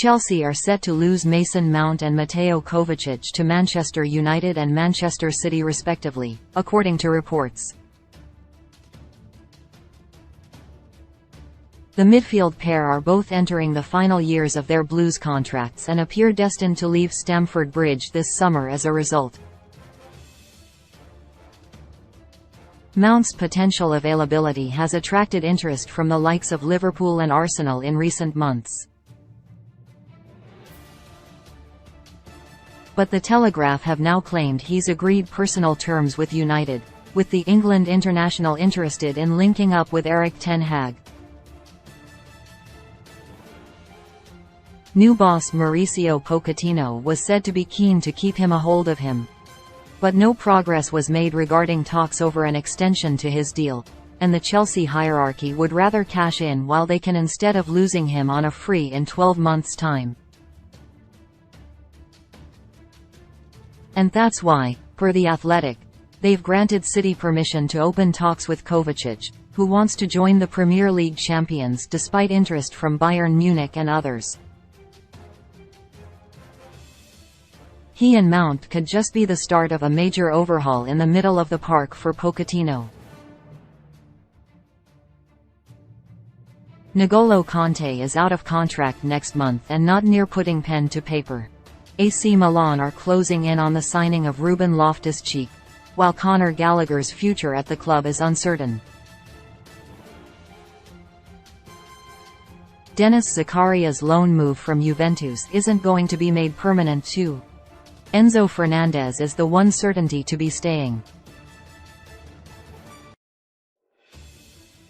Chelsea are set to lose Mason Mount and Mateo Kovacic to Manchester United and Manchester City respectively, according to reports. The midfield pair are both entering the final years of their Blues contracts and appear destined to leave Stamford Bridge this summer as a result. Mount's potential availability has attracted interest from the likes of Liverpool and Arsenal in recent months. But the Telegraph have now claimed he's agreed personal terms with United, with the England international interested in linking up with Erik ten Hag. New boss Mauricio Pochettino was said to be keen to keep him a hold of him. But no progress was made regarding talks over an extension to his deal, and the Chelsea hierarchy would rather cash in while they can instead of losing him on a free in 12 months' time. And that's why, per The Athletic, they've granted City permission to open talks with Kovacic, who wants to join the Premier League champions despite interest from Bayern Munich and others. He and Mount could just be the start of a major overhaul in the middle of the park for Pochettino. N'Golo Kanté is out of contract next month and not near putting pen to paper. AC Milan are closing in on the signing of Ruben Loftus-Cheek, while Conor Gallagher's future at the club is uncertain. Denis Zakaria's loan move from Juventus isn't going to be made permanent too. Enzo Fernandez is the one certainty to be staying.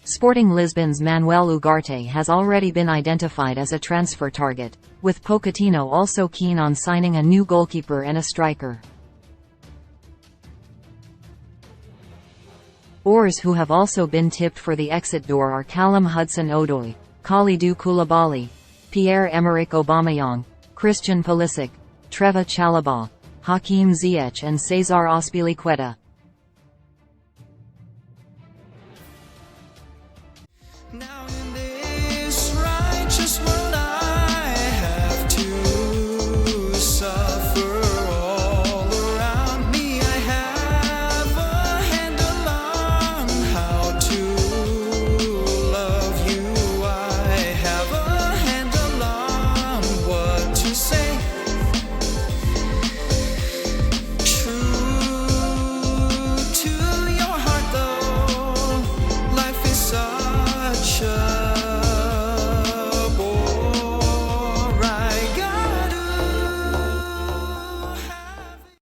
Sporting Lisbon's Manuel Ugarte has already been identified as a transfer target, with Pochettino also keen on signing a new goalkeeper and a striker. Oars who have also been tipped for the exit door are Callum Hudson-Odoi, Kalidou Koulibaly, Pierre-Emerick Aubameyang, Christian Pulisic, Trevor Chalobah, Hakim Ziyech and Cesar Azpilicueta. Now